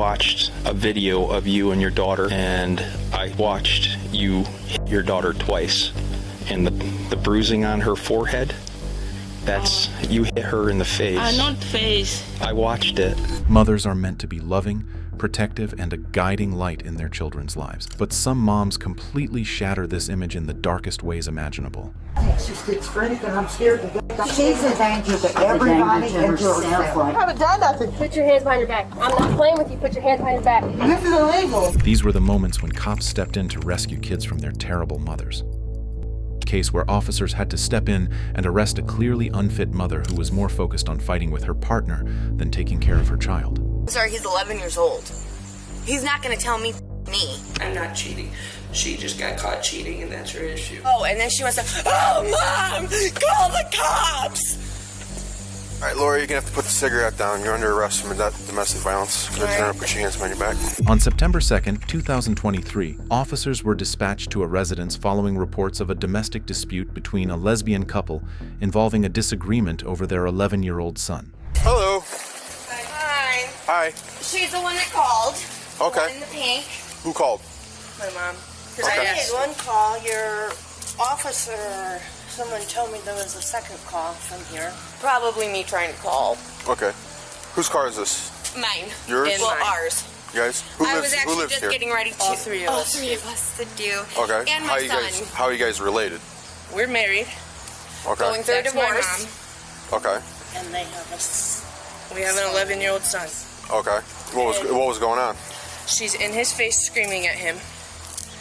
Watched a video of you and your daughter, and I watched you hit your daughter twice, and the bruising on her forehead, that's you hit her in the face. Not face. I watched it. Mothers are meant to be loving, protective, and a guiding light in their children's lives. But some moms completely shatter this image in the darkest ways imaginable. She's schizophrenic and I'm scared to death. She's a danger to everybody and to herself. I haven't done nothing. Put your hands behind your back. I'm not playing with you. Put your hands behind your back. This is illegal. These were the moments when cops stepped in to rescue kids from their terrible mothers. A case where officers had to step in and arrest a clearly unfit mother who was more focused on fighting with her partner than taking care of her child. Sorry, he's 11 years old. He's not going to tell me. I'm not cheating. She just got caught cheating, and that's her issue. Oh, and then she wants to, oh, Mom, call the cops. All right, Laura, you're going to have to put the cigarette down. You're under arrest for domestic violence. Put your hands behind your back. On September 2nd, 2023, officers were dispatched to a residence following reports of a domestic dispute between a lesbian couple involving a disagreement over their 11-year-old son. Hello. Hi. Hi. She's the one that called. Okay. The one in the pink. Who called? My mom. Okay. I had one call, your officer, someone told me there was a second call from here. Probably me trying to call. Okay. Whose car is this? Mine. Yours? Well, Mine. ours. You guys? Who I lives, was actually who lives just here? getting ready to. All three of us. All three of us to do. Okay. And my son. How are you guys related? We're married. Okay. Going through a That's my divorce. Okay. And they have us. We have an 11-year-old son. Okay. What was going on? She's in his face screaming at him.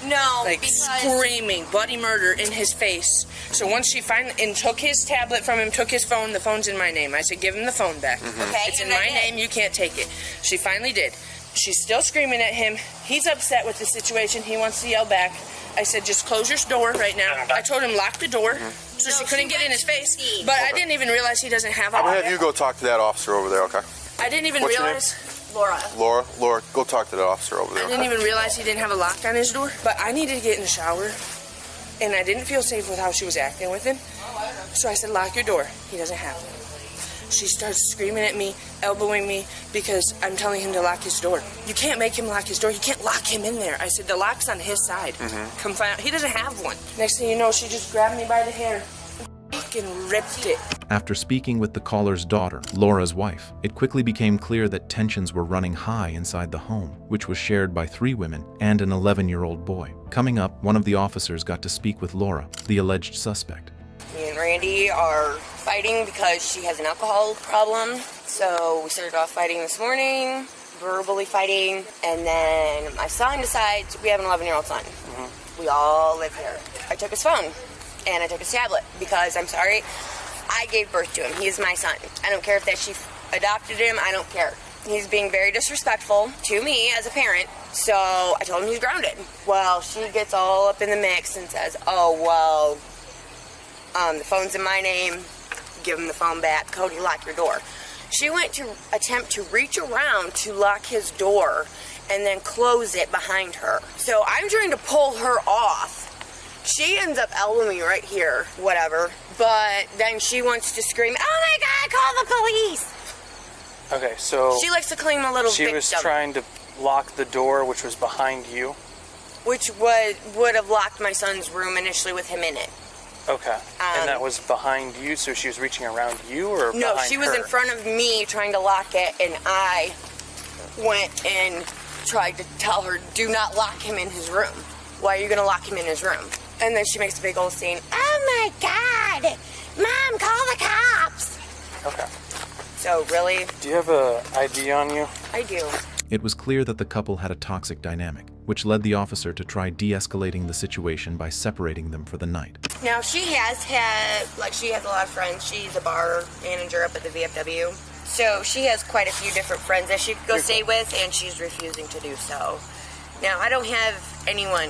No, Like because screaming, bloody murder in his face. So once she finally took his tablet from him, took his phone, the phone's in my name. I said, give him the phone back. Okay, It's in and I my did. name, you can't take it. She finally did. She's still screaming at him. He's upset with the situation. He wants to yell back. I said, just close your door right now. I told him lock the door so No, she couldn't she get in went his to face. see. But I didn't even realize he doesn't have a I'm going lock. to have you go talk to that officer over there, okay? I didn't even What's your realize. Laura. Laura, go talk to that officer over there, I okay? didn't even realize he didn't have a lock on his door. But I needed to get in the shower, and I didn't feel safe with how she was acting with him. So I said, lock your door. He doesn't have one. She starts screaming at me, elbowing me, because I'm telling him to lock his door. You can't make him lock his door. You can't lock him in there. I said, the lock's on his side. Come find out. He doesn't have one. Next thing you know, she just grabbed me by the hair and fucking ripped it. After speaking with the caller's daughter, Laura's wife, it quickly became clear that tensions were running high inside the home, which was shared by 3 women and an 11-year-old boy. Coming up, one of the officers got to speak with Laura, the alleged suspect. Me and Randy are fighting because she has an alcohol problem. So we started off fighting this morning, verbally fighting, and then my son decides we have an 11-year-old son. We all live here. I took his phone and I took his tablet because I'm sorry, I gave birth to him. He is my son. I don't care if that she adopted him. I don't care. He's being very disrespectful to me as a parent. So I told him he's grounded. Well, she gets all up in the mix and says, oh, well, the phone's in my name. Give him the phone back. Cody, lock your door. She went to attempt to reach around to lock his door and then close it behind her. So I'm trying to pull her off. She ends up elbowing me right here, whatever. But then she wants to scream, oh my God, call the police. Okay, so She likes to claim a little she victim. was trying to lock the door, which was behind you. Which would have locked my son's room initially with him in it. Okay, and that was behind you, so she was reaching around you or No, behind she was her? in front of me trying to lock it, and I went and tried to tell her, do not lock him in his room. Why are you going to lock him in his room? And then she makes a big old scene. Oh my God! Mom, call the cops! Okay. So really, Do you have a ID on you? I do. It was clear that the couple had a toxic dynamic, which led the officer to try de-escalating the situation by separating them for the night. Now she has a lot of friends. She's a bar manager up at the VFW. So she has quite a few different friends that she could go stay with, and she's refusing to do so. Now, I don't have anyone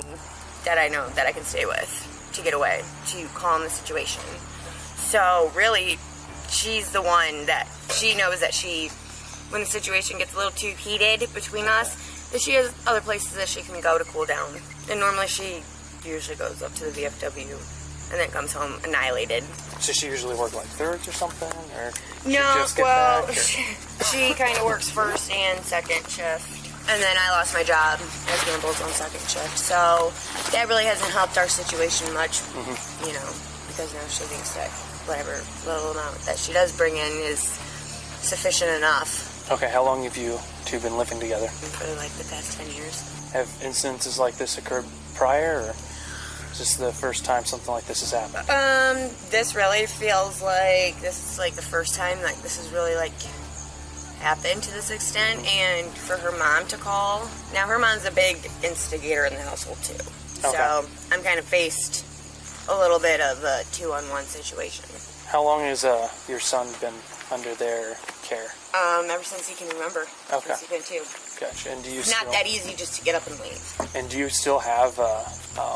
that I know that I can stay with to get away, to calm the situation. So really, she's the one that she knows that when the situation gets a little too heated between us, that she has other places that she can go to cool down. And normally she usually goes up to the VFW and then comes home annihilated. So she usually work like thirds or something, or No, just get well, back, or? she kind of works first and second shift. And then I lost my job as Gamble's on second shift. So that really hasn't helped our situation much, you know, because now she thinks that whatever little amount that she does bring in is sufficient enough. Okay, how long have you two been living together? For like the past 10 years. Have incidences like this occurred prior, or is this the first time something like this has happened? This really feels like this is like the first time like this has really like happened to this extent, and for her mom to call. Now her mom's a big instigator in the household too. Okay. So I'm kind of faced a little bit of a 2-on-1 situation. How long has your son been under their care? Ever since he can remember. Okay. Since he's been 2. Gotcha. And do you It's still, not that easy just to get up and leave. And do you still have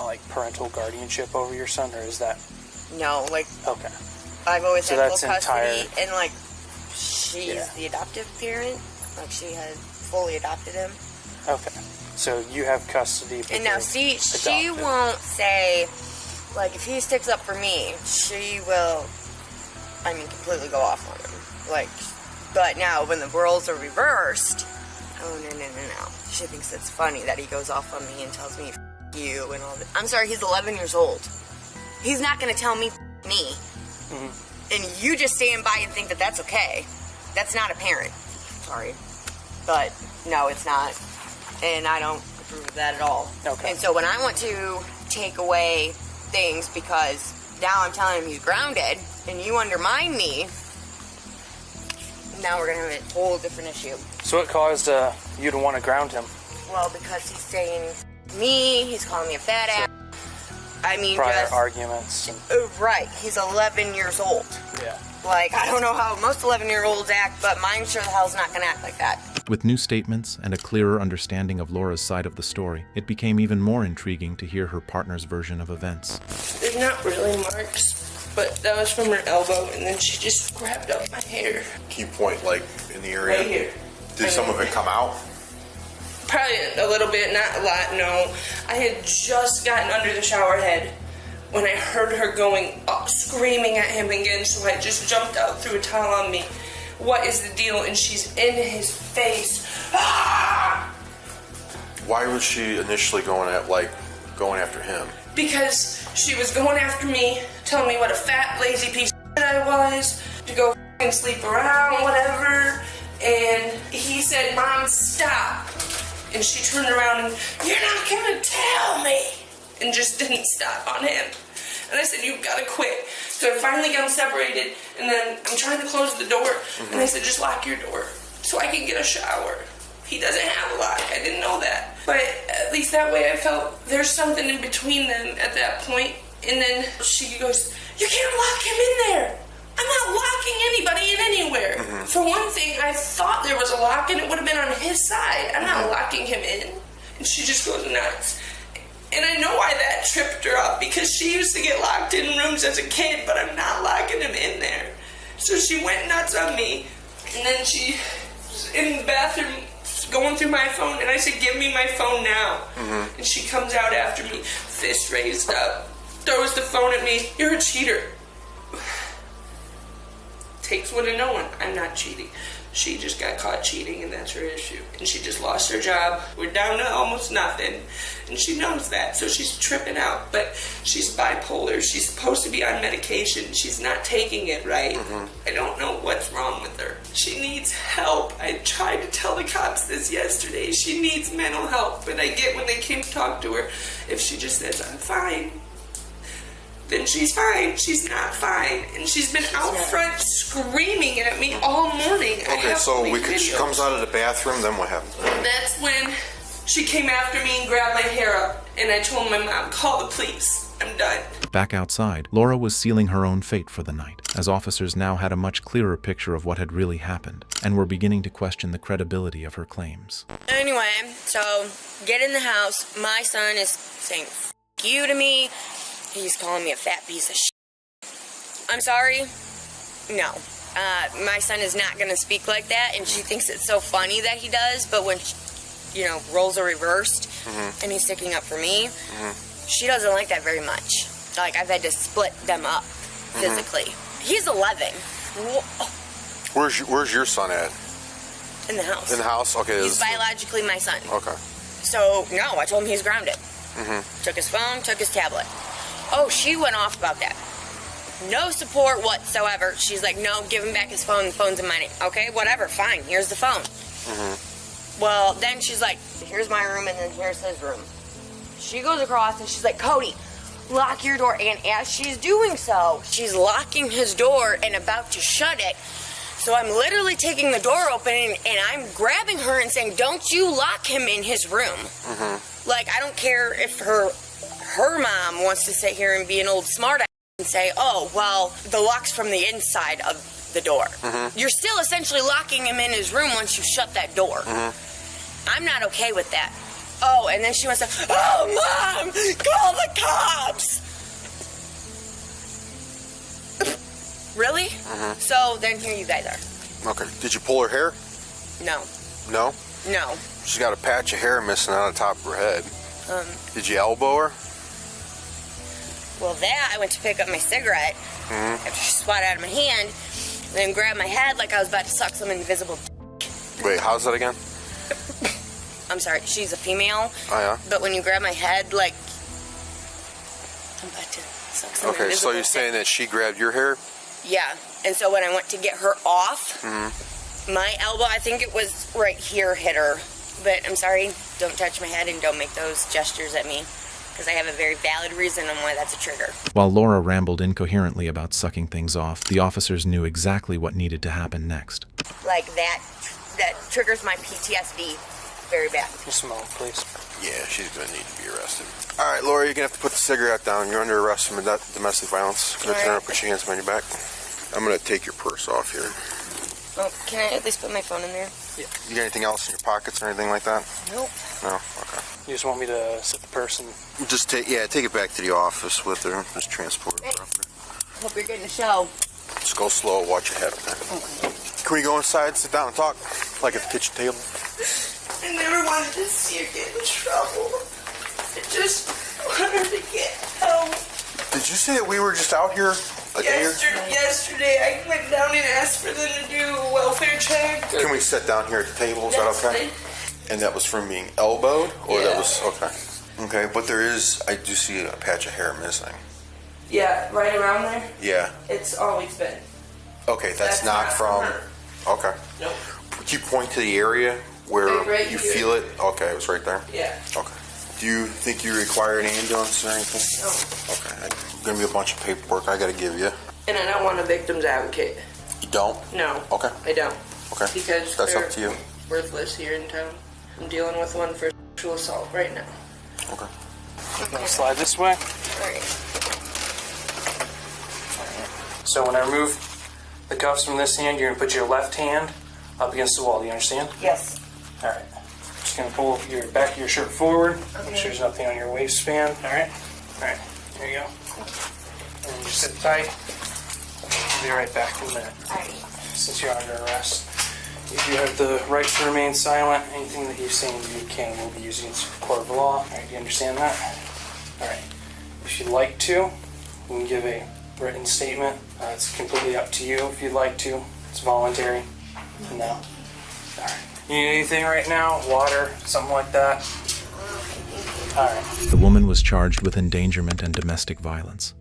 like parental guardianship over your son, or is that? No, like Okay. I've always So had that's full custody, entire- and like she's the adoptive parent. Like she had fully adopted him. Okay. So you have custody. but And now, they're see, she adopted. won't say, like, if he sticks up for me, she will, I mean, completely go off on him. Like, but now when the roles are reversed, oh, no. She thinks it's funny that he goes off on me and tells me, F you, and all that. I'm sorry, he's 11 years old. He's not going to tell me, F me. And you just stand by and think that that's okay. That's not a parent. Sorry. But, no, it's not. And I don't approve of that at all. Okay. And so when I want to take away things because now I'm telling him he's grounded and you undermine me, now we're going to have a whole different issue. So what caused you to want to ground him? Well, because he's saying me, he's calling me a fat ass. I mean, Prior just... arguments. And, Right. He's 11 years old. yeah. Like, I don't know how most 11-year-olds act, but mine sure the hell's not going to act like that. With new statements and a clearer understanding of Laura's side of the story, it became even more intriguing to hear her partner's version of events. There's not really marks, but that was from her elbow, and then she just grabbed up my hair. Can you point, like, in the area? Right here. Did some of it come out? Probably a little bit, not a lot, no. I had just gotten under the shower head when I heard her going up, screaming at him again, so I just jumped out, threw a towel on me. What is the deal? And she's in his face. Ah! Why was she initially going after him? Because she was going after me, telling me what a fat, lazy piece of shit I was, to go and sleep around, whatever. And he said, Mom, stop. And she turned around and, you're not gonna tell me. And just didn't stop on him. And I said, you've got to quit. So I finally got him separated, and then I'm trying to close the door, and I said, just lock your door so I can get a shower. He doesn't have a lock. I didn't know that. But at least that way I felt there's something in between them at that point. And then she goes, you can't lock him in there. I'm not locking anybody in anywhere. For one thing, I thought there was a lock, and it would have been on his side. I'm not locking him in. And she just goes nuts. And I know why that tripped her up, because she used to get locked in rooms as a kid, but I'm not locking him in there. So she went nuts on me, and then she was in the bathroom going through my phone, and I said, give me my phone now. And she comes out after me, fist raised up, throws the phone at me. You're a cheater. Takes one to know one. I'm not cheating. She just got caught cheating, and that's her issue. And she just lost her job. We're down to almost nothing. And she knows that, so she's tripping out. But she's bipolar. She's supposed to be on medication. She's not taking it right. I don't know what's wrong with her. She needs help. I tried to tell the cops this yesterday. She needs mental help. But I get when they came to talk to her, if she just says, I'm fine, then she's fine. She's not fine. And she's been out front screaming at me all morning. Okay, so she comes out of the bathroom, then what happens? That's when she came after me and grabbed my hair up. And I told my mom, call the police. I'm done. Back outside, Laura was sealing her own fate for the night, as officers now had a much clearer picture of what had really happened, and were beginning to question the credibility of her claims. Anyway, so get in the house. My son is saying F you to me. He's calling me a fat piece of shit. I'm sorry. No. My son is not going to speak like that, and she thinks it's so funny that he does, but when, roles are reversed, and he's sticking up for me, she doesn't like that very much. Like, I've had to split them up physically. He's 11. Where's your son at? In the house. In the house? Okay. He's biologically my son. Okay. So, no, I told him he's grounded. Took his phone, took his tablet. Oh, she went off about that. No support whatsoever. She's like, no, give him back his phone. The phone's in money. Okay, whatever, fine. Here's the phone. Well, then she's like, here's my room and then here's his room. She goes across and she's like, Cody, lock your door. And as she's doing so, she's locking his door and about to shut it. So I'm literally taking the door open and I'm grabbing her and saying, don't you lock him in his room. Like, I don't care if her mom wants to sit here and be an old smart ass and say, oh, well, the lock's from the inside of the door. You're still essentially locking him in his room once you shut that door. I'm not okay with that. Oh, and then she wants to, oh, Mom, call the cops. Really? So then here you guys are. Okay. Did you pull her hair? No. No? No. She's got a patch of hair missing on the top of her head. Did you elbow her? Well, that, I went to pick up my cigarette after she swat out of my hand, and then grabbed my head like I was about to suck some invisible Wait, how's that again? I'm sorry, she's a female. Oh, yeah? But when you grab my head, like, I'm about to suck some Okay, so you're saying that she grabbed your hair? Yeah, and so when I went to get her off, my elbow, I think it was right here, hit her. But I'm sorry, don't touch my head and don't make those gestures at me, because I have a very valid reason on why that's a trigger. While Laura rambled incoherently about sucking things off, the officers knew exactly what needed to happen next. Like, that triggers my PTSD very bad. You smoke, please. Yeah, she's going to need to be arrested. All right, Laura, you're going to have to put the cigarette down. You're under arrest for domestic violence. Go turn around, put your hands behind your back. I'm going to take your purse off here. Oh, can I at least put my phone in there? Yeah. You got anything else in your pockets or anything like that? Nope. No? Okay. You just want me to sit the person? Just take it back to the office with her. Just transport her properly. Hope you're getting a show. Just go slow, watch your head, okay? Can we go inside, sit down and talk? Like at the kitchen table? I never wanted to see her get in trouble. I just wanted to get help. Did you say that we were just out here? Yesterday, I went down and asked for them to do a welfare check. Can we sit down here at the table? Is that okay? And that was from being elbowed? Or that was, okay. Okay, but there is, I do see a patch of hair missing. Yeah, right around there. Yeah. It's always been. Okay, that's not from her. Okay. Nope. Could you point to the area where Right you here. feel it? Okay, it was right there? Yeah. Okay. Do you think you require an ambulance or anything? No. Okay. Gonna be a bunch of paperwork I gotta give you. And I don't want a victim's advocate. You don't? No. Okay. I don't. Okay. Because that's they're up to you. worthless here in town. I'm dealing with one for sexual assault right now. Okay. I'm gonna slide this way. Alright. So when I remove the cuffs from this hand, you're gonna put your left hand up against the wall. Do you understand? Yes. All right. Just gonna pull your back of your shirt forward. Make sure there's nothing on your waistband. All right. All right. There you go. And just sit tight. I'll be right back in a minute. Alright. Since you're under arrest, you do have the right to remain silent. Anything that you're saying you can will be used against the court of law. All right. Do you understand that? All right. If you'd like to, we can give a written statement. It's completely up to you if you'd like to. It's voluntary. No. All right. You need anything right now? Water, something like that? All right. The woman was charged with endangerment and domestic violence.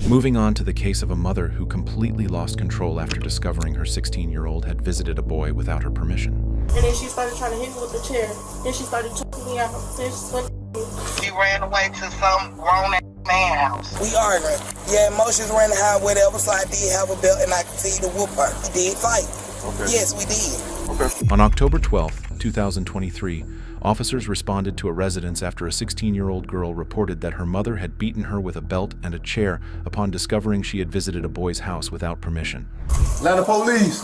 Moving on to the case of a mother who completely lost control after discovering her 16-year-old had visited a boy without her permission. And then she started trying to hit me with the chair. Then she started choking me out. Then she went. She ran away to some grown man house. We arguing. Yeah, emotions ran high, whatever, so I did have a belt and I continued to whoop her. We did fight. Okay. Yes, we did. Okay. On October 12, 2023, officers responded to a residence after a 16-year-old girl reported that her mother had beaten her with a belt and a chair upon discovering she had visited a boy's house without permission. Atlanta police,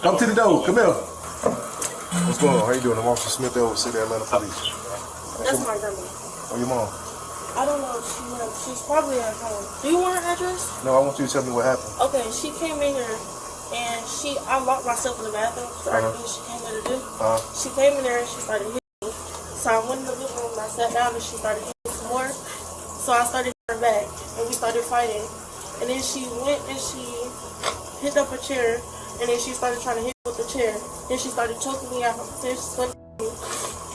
come to the door. Come here. What's going on? How you doing? I'm Officer Smith, City Atlanta Police. That's my grandma. Oh, your mom? I don't know if she went. She's probably at home. Do you want her address? No, I want you to tell me what happened. Okay, she came in here and I locked myself in the bathroom. So everything she came in to do. She came in there and she started hitting me. So I went in the living room and I sat down and she started hitting me some more. So I started hitting her back and we started fighting. And then she went and she hit up a chair and then she started trying to hit me the chair. Then she started choking me out. Then she went at me.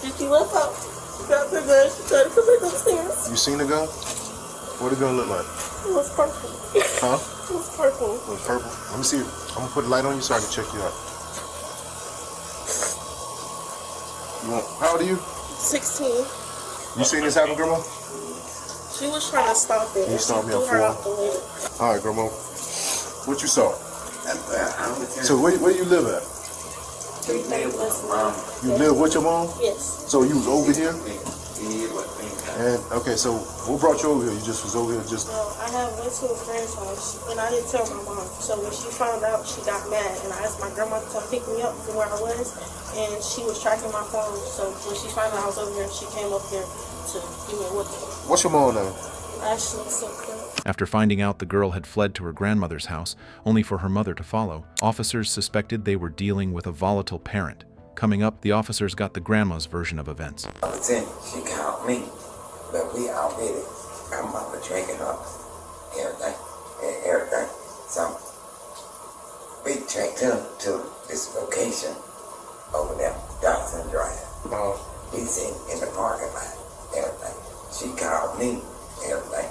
Then she left out. She got the gun. She tried to come back upstairs. You seen the gun? What did the gun look like? It was purple. Huh? It was purple. It was purple? Let me see. I'm gonna put a light on you so I can check you out. How old are you? 16. You seen this happen, Grandma? She was trying to stop it. You saw me threw on her phone? out the window. All right, Grandma. What you saw? So where you live at? You live with your mom? Yes. So you was over here? And okay, so what brought you over here? You just was over here just. Well, I had went to a friend's house and I didn't tell my mom. So when she found out, she got mad and I asked my grandma to come pick me up from where I was, and she was tracking my phone. So when she found out I was over here, she came up here to give me a whipping. What's your mom name? Ashley Silker. After finding out the girl had fled to her grandmother's house, only for her mother to follow, officers suspected they were dealing with a volatile parent. Coming up, the officers got the grandma's version of events. She called me, but we already come up with drinking up everything. So we tracked him to this location over there, Johnson Drive. We seen in the parking lot, everything. She called me, everything.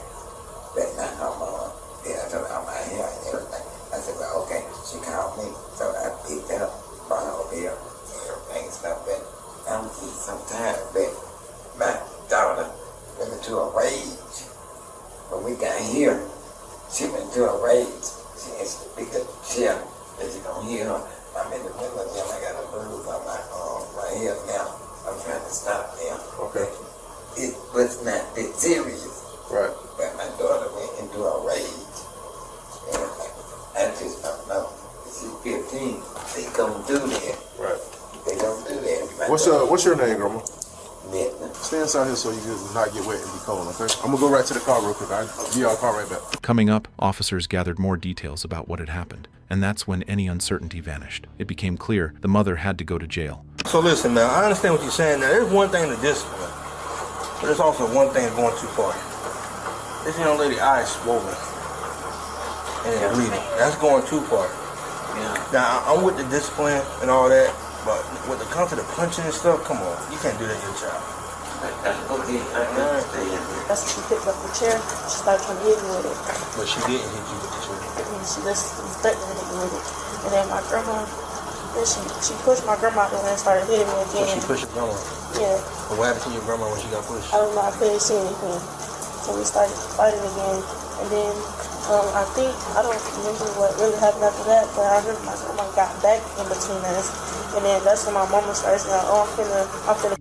That's not her mom. Yeah, I told her I'm out here and everything. I said, well, okay. She called me, so I picked it up, brought her over here. Everything's not bad. I'm sometimes, but my daughter went into a rage. When we got here, she went into a rage. She has to pick up the chair, as you don't hear her. I'm in the middle of them. I got a bruise on my arm right here now. I'm trying to stop them. Okay. It was not that serious. Right. But my daughter went into a rage. And I just don't know. She's 15. They gonna do that. Right. They gonna do that. What's your name, Grandma? Midland. Stay inside here so you can not get wet and be cold, okay? I'm gonna go right to the car real quick. I'll be y'all car right back. Coming up, officers gathered more details about what had happened, and that's when any uncertainty vanished. It became clear the mother had to go to jail. So listen now, I understand what you're saying now. There's one thing to discipline, but there's also one thing going too far. This young lady eyes swollen and bleeding. That's going too far. Yeah. Now I'm with the discipline and all that, but when it comes to the punching and stuff, come on, you can't do that to your child. Okay, I understand. That's when she picked up the chair. She started trying to hit me with it. But she didn't hit you with the chair. And she just was threatening to hit me with it. And then my grandma, then she pushed my grandma out and started hitting me again. So she pushed your grandma? Yeah. But what happened to your grandma when she got pushed? I don't know, I couldn't see anything. So we started fighting again. And then I don't remember what really happened after that, but I heard my grandma got back in between us. And then that's when my mama started saying, oh, I'm finna pop her.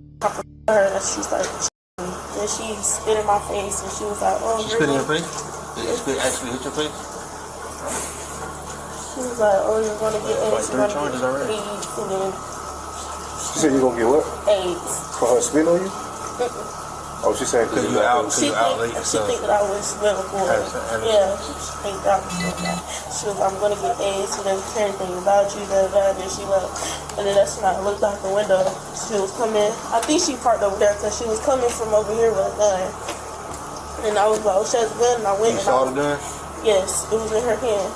And she started shooting me. Then she spit in my face and she was like, oh, she spit in your face? Did she spit actually hit your face? She was like, oh, you're gonna get AIDS. Like 3 charges already? AIDS. And then She said you're gonna get what? AIDS. For her spit on you? Oh, she said because you out. She think that I was little for her. Yeah, she think that I was little. She was like, I'm gonna get AIDS. She doesn't care anything about you. And then she left. And then that's when I looked out the window. She was coming. I think she parked over there because she was coming from over here with a gun. And I was like, oh, she has a gun. And I went. You saw the gun? Yes, it was in her hand.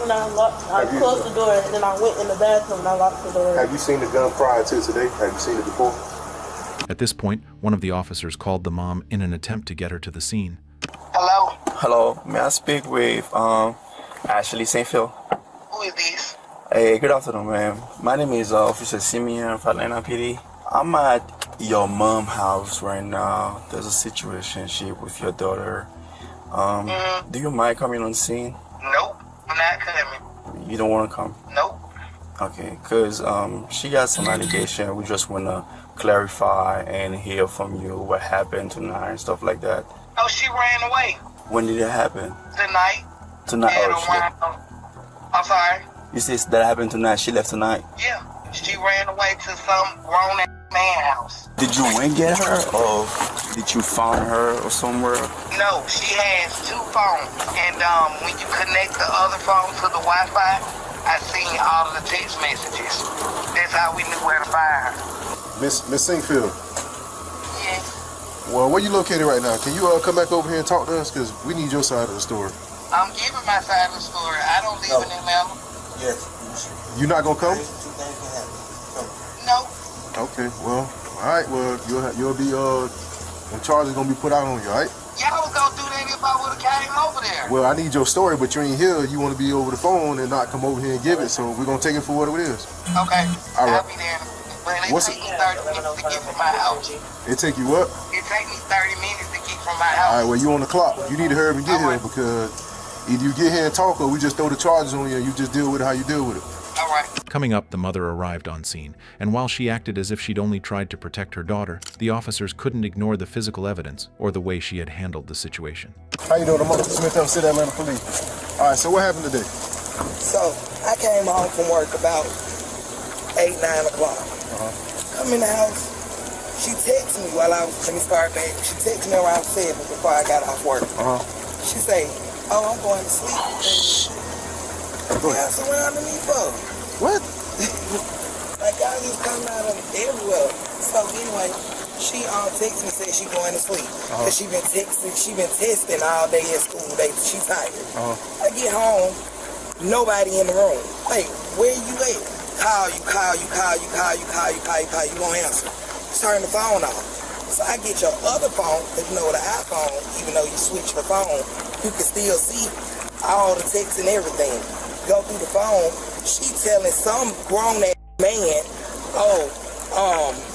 And I closed the door. And then I went in the bathroom and I locked the door. Have you seen the gun prior to today? Have you seen it before? At this point, one of the officers called the mom in an attempt to get her to the scene. Hello? Hello, may I speak with Ashley St. Phil? Who is this? Hey, good afternoon, ma'am. My name is Officer Simeon from Atlanta PD. I'm at your mom's house right now. There's a situation with your daughter. Do you mind coming on scene? Nope, I'm not coming. You don't want to come? Nope. Okay, because she has some allegation. We just want to clarify and hear from you what happened tonight and stuff like that. Oh, she ran away. When did it happen? Tonight. Tonight? I'm sorry? You said that happened tonight? She left tonight? Yeah, she ran away to some grown man house. Did you went get her or did you find her or somewhere? No, she has 2 phones. And when you connect the other phone to the Wi-Fi, I seen all of the text messages. That's how we knew where to find her. Miss Singfield. Yes. Well, where you located right now? Can you come back over here and talk to us? Because we need your side of the story. I'm giving my side of the story. I don't live in Atlanta. Yes. You not gonna come? No. Okay, well, all right, well, you'll be, when charges gonna be put out on you, all right? Y'all was gonna do that if I would've came over there. Well, I need your story, but you ain't here. You want to be over the phone and not come over here and give it, so we're gonna take it for what it is. Okay, all right. I'll be there. But it take me 30 minutes to get from my house. It take you what? It take me 30 minutes to get from my house. All right, well, you on the clock. You need to hurry up and get here because either you get here and talk or we just throw the charges on you and you just deal with it how you deal with it. All right. Coming up, the mother arrived on scene, and while she acted as if she'd only tried to protect her daughter, the officers couldn't ignore the physical evidence or the way she had handled the situation. How you doing? I'm Officer Smith, I'm City Atlanta Police. All right, so what happened today? So, I came home from work about 8, 9 o'clock. Come in the house. She texted me while I was going to start back. She texted me around 7 before I got off work. She said, oh, I'm going to sleep. Go ahead. Surrounding me for? What? Like, I just come out of everywhere. So, anyway, she texted me, said she going to sleep. Because she been testing all day at school. She tired. I get home, nobody in the room. Hey, where you at? Call you won't answer. Turn the phone off. So I get your other phone, because you know with an iPhone, even though you switch the phone, you can still see all the texts and everything. Go through the phone, she telling some grown ass man,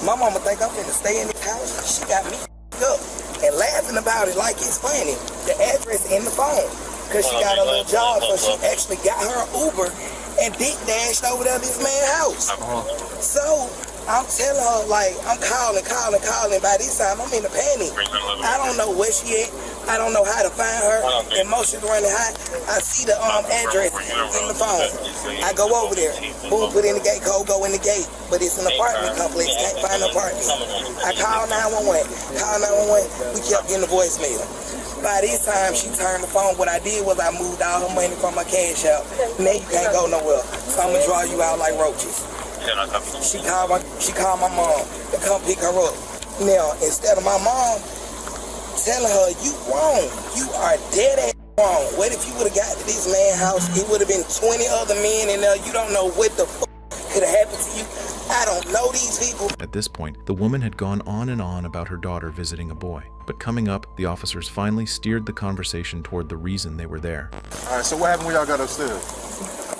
my mama think I'm finna stay in this house. She got me up and laughing about it like it's funny. The address in the phone, because she got a little job, so she actually got her Uber and dick dashed over there to this man's house. So I'm telling her, like, I'm calling. By this time, I'm in a panic. I don't know where she at. I don't know how to find her. Emotions running high. I see the address in the phone. I go over there. Boom, put in the gate code, go in the gate. But it's an apartment complex. Can't find an apartment. I call 911. We kept getting the voicemail. By this time, she turned the phone. What I did was I moved all her money from my cash out. Now you can't go nowhere. So I'm going to draw you out like roaches. She called my mom to come pick her up. Now, instead of my mom telling her, you wrong, you are dead ass wrong. What if you would have got to this man's house? It would have been 20 other men in there. You don't know what the fuck could have happened to you. I don't know these people. At this point, the woman had gone on and on about her daughter visiting a boy. But coming up, the officers finally steered the conversation toward the reason they were there. All right, so what happened when y'all got upstairs?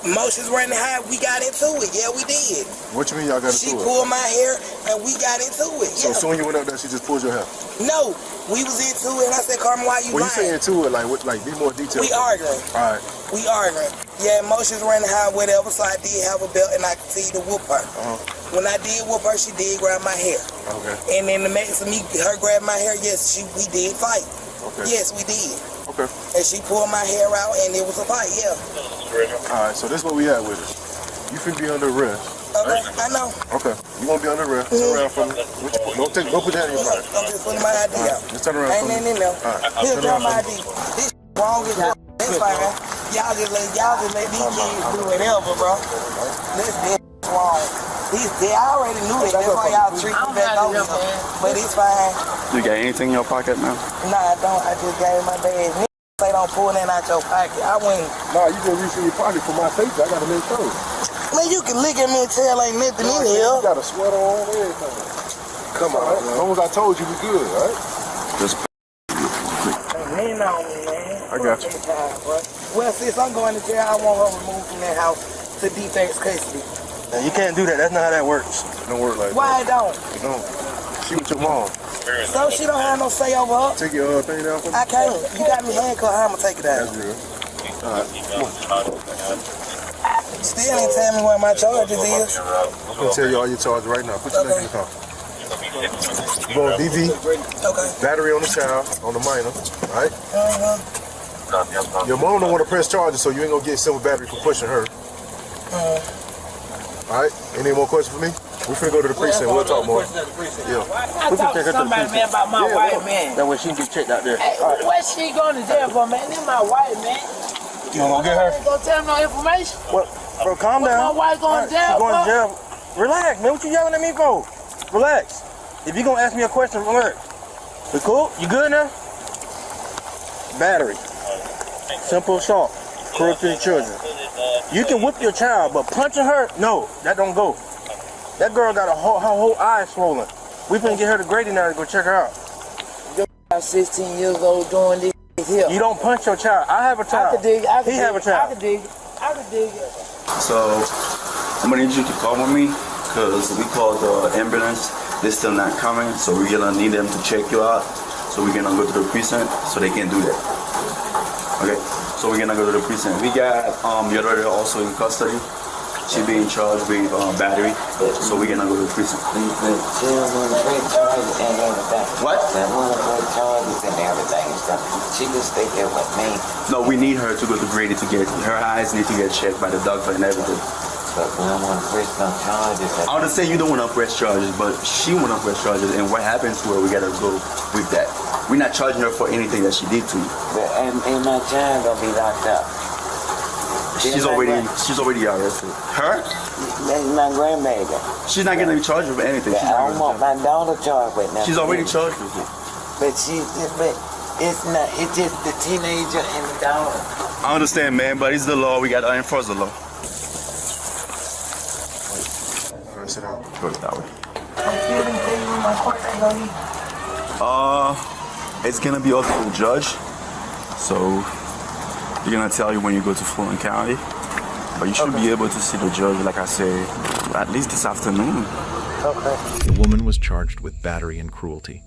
Emotions running high, we got into it. Yeah, we did. What you mean y'all got into it? She pulled my hair and we got into it. So as soon as you went up there, she just pulled your hair? No, we was into it and I said, Carmen, why you lying? When you say into it, like be more detailed. We arguing. All right. We arguing. Yeah, emotions running high, whatever, so I did have a belt and I could see to whoop her. When I did whoop her, she did grab my hair. Okay. And in the mix of me, her grabbing my hair, yes, we did fight. Okay. Yes, we did. Okay. And she pulled my hair out and it was a fight, yeah. All right, so this is what we at with it. You finna be under arrest. Okay, right? I know. Okay, you gonna be under arrest. Turn around for me. Don't put that in your pocket. I'm just putting my ID out. Just turn around for me. Ain't in there. Here's my ID. This wrong as hell. That's fine. Y'all just let these kids do whatever, bro. This wrong. I already knew that. That's why y'all treat me back over here. But it's fine. You got anything in your pocket now? Nah, I don't. I just gave my bag. Say don't pull that out your pocket. I wouldn't. Nah, you gonna reach in your pocket for my safety. I gotta make sure. Man, you can look at me and tell ain't nothing in here. You got a sweater on, everything. Come on, man. As long as I told you, we good, right? Just lean on me, man. I got you. Well, sis, I'm going to jail. I want her removed from that house to defense custody. Now, you can't do that. That's not how that works. It don't work like Why that. Why it don't? It don't. She with your mom. So she don't have no say over her? Take your thing down for me? I can't. You got me handcuffed. How I'm going to take it down? That's good. All right, come on. Still ain't tell me what my charges is. I'm going to tell you all your charges right now. Put your leg in the car. You go on DV. Okay. Battery on the child, on the minor. All right? Your mom don't want to press charges, so you ain't going to get civil battery for pushing her. All right? Any more questions for me? We finna go to the precinct. We'll talk more. Yeah. I talked to somebody, man, about my wife, man. That way she can get checked out there. Hey, what's she going to jail for, man? This my wife, man. You gonna go get her? You gonna tell me no information? What? Bro, calm down. My wife going to jail She going to for? jail. Relax, man. What you yelling at me for? Relax. If you gonna ask me a question, relax. We cool? You good now? Battery. Simple assault. Cruel to the children. You can whip your child, but punching her, no, that don't go. That girl got her whole eye swollen. We finna get her to Grady now to go check her out. I'm 16 years old doing this here. You don't punch your child. I have a child. I can dig it. He have a child. I can dig it. I can dig it. So I'm gonna need you to come with me because we called the ambulance. They're still not coming, so we're gonna need them to check you out. So we're gonna go to the precinct so they can do that. Okay, so we're gonna go to the precinct. We got your daughter also in custody. She being charged with battery, so we're gonna go to the precinct. She was on the great charges and everything. What? That one of her charges and everything and stuff. She can stay there with me. No, we need her to go to Grady to get her eyes need to get checked by the doctor and everything. But we don't want to press no charges. I would say you don't want to press charges, but she want to press charges, and what happens to her, we gotta go with that. We're not charging her for anything that she did to you. But, and my child gonna be locked up. She's already arrested. Her? That's my grandbaby. She's not gonna be charged with anything. I don't want my daughter charged with nothing. She's already charged with it. But it's not. It's just the teenager and the daughter. I understand, man, but it's the law. We gotta enforce the law. Sit down. Go that way. I'm feeling things in my court ain't gonna eat. It's gonna be up to the judge. So they're gonna tell you when you go to Fulton County. But you should be able to see the judge, like I said, at least this afternoon. The woman was charged with battery and cruelty.